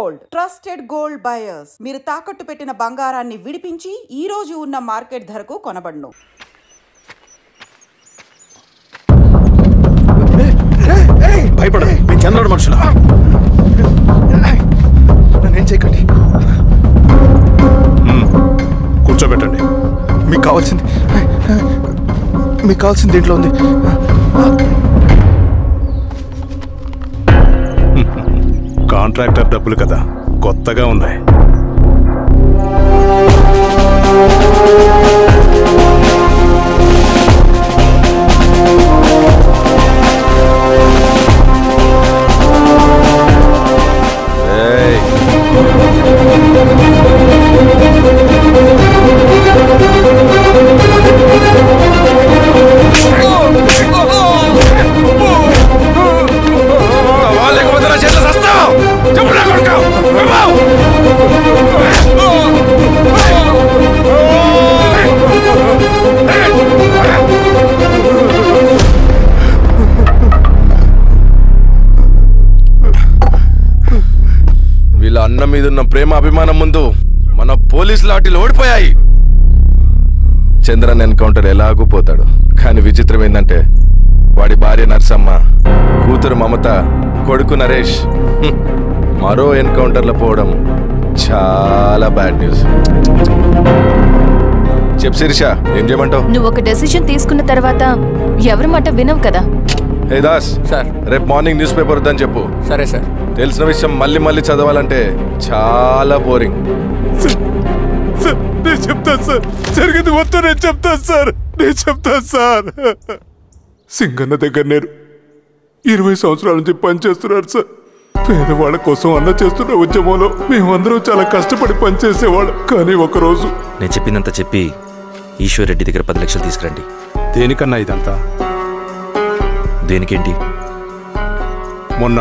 Gold, trusted gold buyers. మీరు తాకట్టు పెట్టిన బంగారాన్ని విడిపించి ఈ రోజు ఉన్న మార్కెట్ ధరకు కొనబడును. భయపడదు, నేను చంద్రుడు మనుషులు. నన్నేం చేయకండి, కూర్చోబెట్టండి. మీకు కావాల్సింది దీంట్లో ఉంది. కాంట్రాక్టర్ డబ్బులు కదా, కొత్తగా ఉన్నాయి. వీళ్ళ అన్న మీదున్న ప్రేమ అభిమానం ముందు మన పోలీస్ లాఠీలు ఓడిపోయాయి. చంద్రన్ ఎన్కౌంటర్ ఎలాగూ పోతాడు, కానీ విచిత్రం ఏంటంటే వాడి భార్య నర్సమ్మ, కూతురు మమత, కొడుకు నరేష్ మరో ఎన్కౌంటర్లో పోవడం చాలా బ్యాడ్ న్యూస్. చెప్పు శిరీష, ఏం చేయమంటావు? నువ్వు ఒక డెసిషన్ తీసుకున్న తర్వాత ఎవరి మాట వినవు కదా. హే దాస్ సార్, రేపు మార్నింగ్ న్యూస్ పేపర్ వద్దని చెప్పు. సరే సార్. తెలిసిన విషయం మళ్ళీ చదవాలంటే చాలా బోరింగ్. నేను చెప్తాను సార్, జరిగింది మొత్తం నేను చెప్తాను సార్. సింగన్న దగ్గర నేను 20 సంవత్సరాల నుంచి పనిచేస్తున్నారు సార్. పేదవాళ్ళ కోసం అన్న చేస్తున్న ఉద్యమంలో మేమందరం చాలా కష్టపడి పనిచేసేవాళ్ళం. కానీ ఒకరోజు నేను చెప్పినంత చెప్పి ఈశ్వర్ రెడ్డి దగ్గర 10 లక్షలు తీసుకురండి. దేనికన్నా ఇదంతా? దేనికేంటి? మొన్న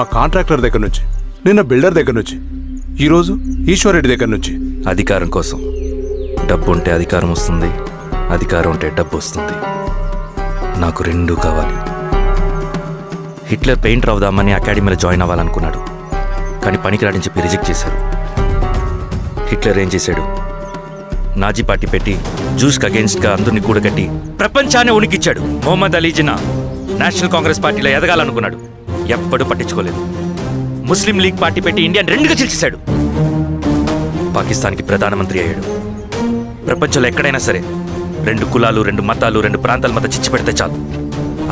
ఆ కాంట్రాక్టర్ దగ్గర నుంచి, నిన్న బిల్డర్ దగ్గర నుంచి, ఈరోజు ఈశ్వర్ రెడ్డి దగ్గర నుంచి. అధికారం కోసం. డబ్బు ఉంటే అధికారం వస్తుంది, అధికారం ఉంటే డబ్బు వస్తుంది. నాకు రెండూ కావాలి. హిట్లర్ పెయింటర్ అవుదామని అకాడమీలో జాయిన్ అవ్వాలనుకున్నాడు, కానీ పనికిరాడని చెప్పి రిజెక్ట్ చేశారు. హిట్లర్ ఏం చేశాడు? నాజీ పార్టీ పెట్టి జూస్కి అగేన్స్ట్గా అందరినీ కూడగట్టి ప్రపంచాన్ని ఉనికిచ్చాడు. మొహమ్మద్ అలీ జిన్నా నేషనల్ కాంగ్రెస్ పార్టీలో ఎదగాలనుకున్నాడు, ఎప్పుడూ పట్టించుకోలేదు. ముస్లిం లీగ్ పార్టీ పెట్టి ఇండియాని రెండుగా చీల్చేశాడు. పాకిస్తాన్కి ప్రధానమంత్రి అయ్యాడు. ప్రపంచంలో ఎక్కడైనా సరే 2 కులాలు, 2 మతాలు, 2 ప్రాంతాల మధ్య చిచ్చు పెడితే చాలు,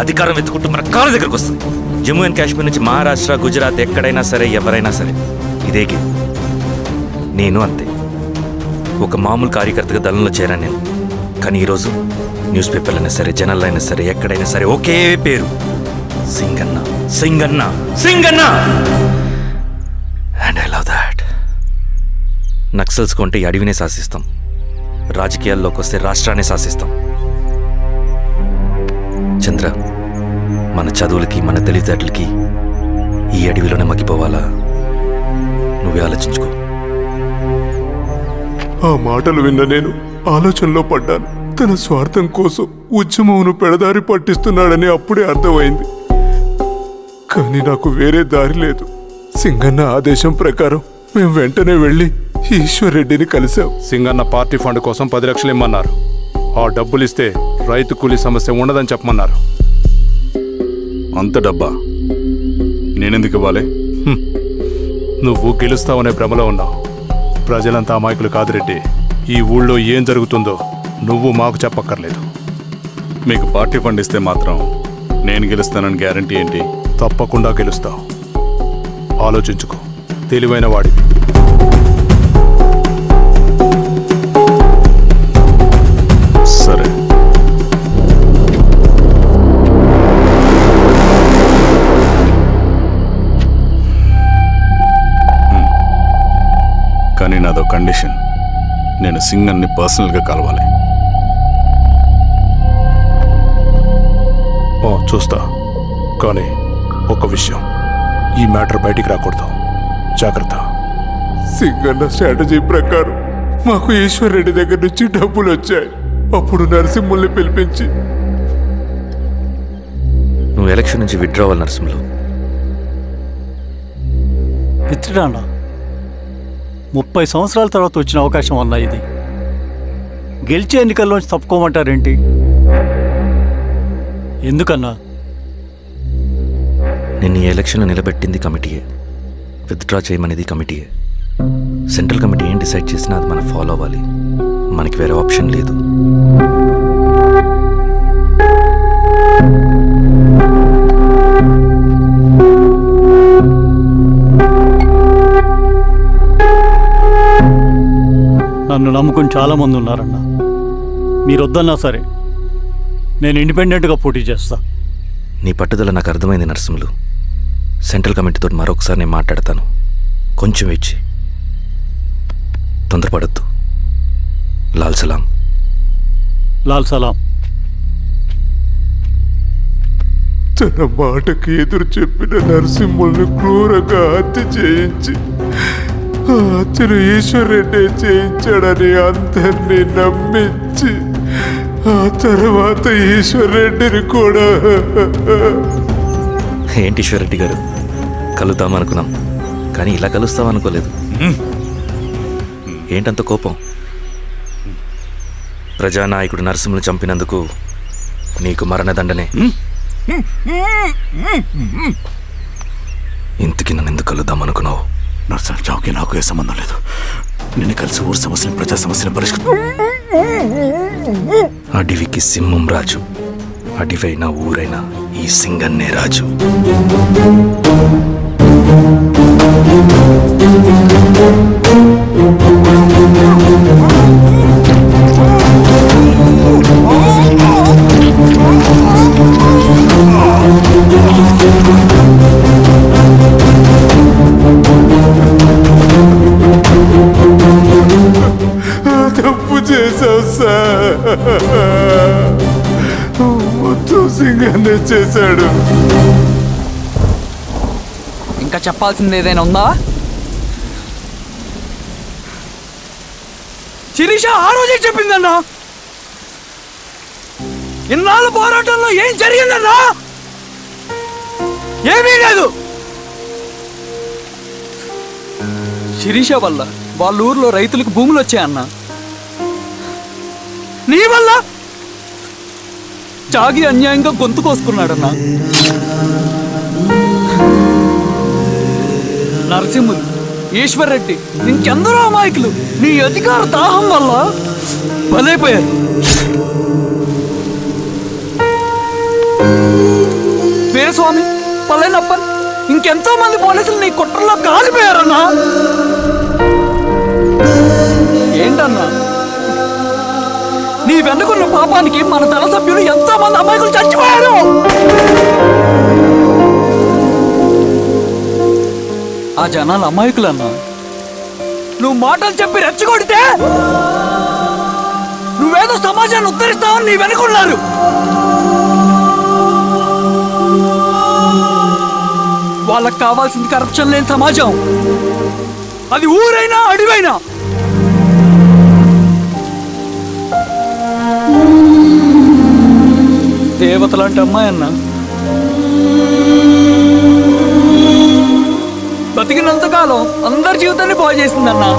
అధికారం వెతుకుంటూ మన కాళ్ళ దగ్గరకు వస్తుంది. జమ్మూ అండ్ కాశ్మీర్ నుంచి మహారాష్ట్ర, గుజరాత్ ఎక్కడైనా సరే, ఎవరైనా సరే ఇదే గేమ్. నేను అంతే, ఒక మామూలు కార్యకర్తగా దళంలో చేరాను నేను. కానీ ఈరోజు న్యూస్ పేపర్లైనా సరే, జనాల్లో అయినా సరే, ఎక్కడైనా సరే ఒకే పేరు, Singanna, Singanna, Singanna. And I love that. Naxals కొంటే ఈ అడవినే శాసిస్తాం, రాజకీయాల్లోకి వస్తే రాష్ట్రాన్ని శాసిస్తాం. చంద్ర, మన చదువులకి, మన తెలివితేటలకి ఈ అడవిలోనే మగ్గిపోవాలా? నువ్వే ఆలోచించుకో. ఆ మాటలు విన్న నేను ఆలోచనలో పడ్డాను. తన స్వార్థం కోసం ఉద్యమమును పెడదారి పట్టిస్తున్నాడని అప్పుడే అర్థమైంది. కానీ నాకు వేరే దారి లేదు. సింగన్న ఆదేశం ప్రకారం మేము వెంటనే వెళ్ళి ఈశ్వర్ రెడ్డిని కలిశాం. సింగన్న పార్టీ ఫండ్ కోసం 10 లక్షలు ఇమ్మన్నారు. ఆ డబ్బులు ఇస్తే రైతు కూలీ సమస్య ఉండదని చెప్పమన్నారు. అంత డబ్బా నేనెందుకు ఇవ్వాలి? నువ్వు గెలుస్తావనే భ్రమలో ఉన్నావు. ప్రజలంతా అమాయకులు కాదు రెడ్డి. ఈ ఊళ్ళో ఏం జరుగుతుందో నువ్వు మాకు చెప్పక్కర్లేదు. మీకు పార్టీ ఫండ్ ఇస్తే మాత్రం నేను గెలుస్తానని గ్యారంటీ ఏంటి? తప్పకుండా గెలుస్తావు. ఆలోచించుకో, తెలివైన వాడివి. సరే, కానీ నాదో కండిషన్. నేను సింగన్ని పర్సనల్గా కలవాలి. చూస్తా, కానీ ఒక విషయం, ఈ మ్యాటర్ బయటికి రాకూడదు. జాగ్రత్త. సింగన్న స్ట్రాటజీ ప్రకారం మాకు ఈశ్వర్ రెడ్డి దగ్గర నుంచి డబ్బులు వచ్చాయి. అప్పుడు నరసింహుల్ని పిలిపించి, నువ్వు ఎలక్షన్ నుంచి విత్డ్రా అవ్వాలి నరసింహులు. విత్డ్రా 30 సంవత్సరాల తర్వాత వచ్చిన అవకాశం అన్నా ఇది. గెలిచే ఎన్నికల్లోంచి తప్పుకోమంటారేంటి? ఎందుకన్నా? నిన్ను ఈ ఎలక్షన్లో నిలబెట్టింది కమిటీయే, విత్డ్రా చేయమనేది కమిటీయే. సెంట్రల్ కమిటీ ఏం డిసైడ్ చేసినా అది మనం ఫాలో అవ్వాలి. మనకి వేరే ఆప్షన్ లేదు. నన్ను నమ్ముకుని చాలామంది ఉన్నారన్నా. మీరు వద్దన్నా సరే నేను ఇండిపెండెంట్గా పోటీ చేస్తా. నీ పట్టుదల నాకు అర్థమైంది నరసింహులు. సెంట్రల్ కమిటీతో మరొకసారి నేను మాట్లాడతాను. కొంచెం వెచ్చి, తొందరపడద్దు. లాల్ సలాం. లాల్ సలాం. తన మాటకి ఎదురు చెప్పిన నరసింహుల్ని క్రూరంగా హత్య చేయించి ఆ హత్యను ఈశ్వరెడ్డి చేయించాడని అందరినీ నమ్మించి ఆ తర్వాత ఈశ్వరెడ్డిని కూడా. ఏంటి ఈశ్వరెడ్డి గారు, కలుద్దామనుకున్నాం కానీ ఇలా కలుస్తామనుకోలేదు. ఏంటంత కోపం? ప్రజానాయకుడు నరసింహులు చంపినందుకు నీకు మరణదండనే. ఇంతకీ నన్ను ఎందుకు కలుద్దామనుకున్నావు? నరసింహ చావుకి నాకు ఏ సంబంధం లేదు. నిన్ను కలిసి ఊరు సమస్యలు, ప్రజా సమస్యలు పరిష్కరించు. అడవికి సింహం రాజు, అడవైనా ఊరైనా ఈ సింగన్నే రాజు. తప్పు చేశావు సార్. మొత్తం సింగన్నే చేశాడు. ఇంకా చెప్పాల్సింది ఏదైనా ఉందా? శిరీష ఆ రోజే చెప్పిందన్నా. ఇన్నాళ్ళ పోరాటంలో ఏం జరిగిందన్నా? ఏమీ లేదు. శిరీష వల్ల వాళ్ళ ఊర్లో రైతులకు భూములు వచ్చాయన్నా. నీ వల్ల చాగి అన్యాయంగా గొంతు కోసుకున్నాడన్నా. నరసింహులు, ఈశ్వర్రెడ్డి, ఇంకెందరో అమాయకులు నీ అధికార దాహం వల్ల బలైపోయారు. వీరస్వామి, పల్లెనప్పన్, ఇంకెంతో మంది పోలీసులు నీ కుట్రలో కాలిపోయారన్నా. ఏంటన్నా, నీ వెనుకున్న పాపానికి మన దళ సభ్యులు ఎంతో మంది అమాయకులు చచ్చిపోయారు. ఆ జనాలు అమాయకులన్నా. నువ్వు మాటలు చెప్పి రెచ్చగొడితే నువ్వేదో సమాజాన్ని ఉద్ధరిస్తావని నీ వెనుకున్నారు. వాళ్ళకి కావాల్సింది కరప్షన్ లేని సమాజం. అది ఊరైనా అడవైనా. దేవతలాంటి అమ్మాయి అన్నా. బతికినంతకాలం అందరి జీవితాన్ని బాగు చేసిందన్నా.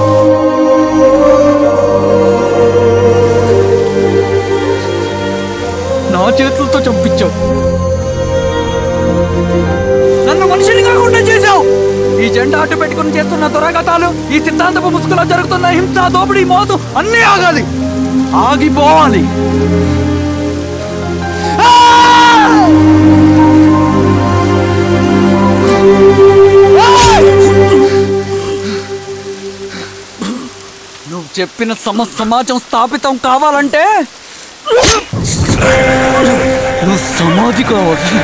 నా చేతులతో చంపించావు. నన్ను మనిషిని కాకుండా చేశావు. ఈ జెండా అడ్డు పెట్టుకుని చేస్తున్న దురాఘాతాలు, ఈ సిద్ధాంతపు ముసుగులో జరుగుతున్న హింస, దోపిడీ, మోసం అన్నీ ఆగాలి, ఆగిపోవాలి. నువ్వు చెప్పిన సమాజం స్థాపితం కావాలంటే నువ్వు సమాధి కావాలి.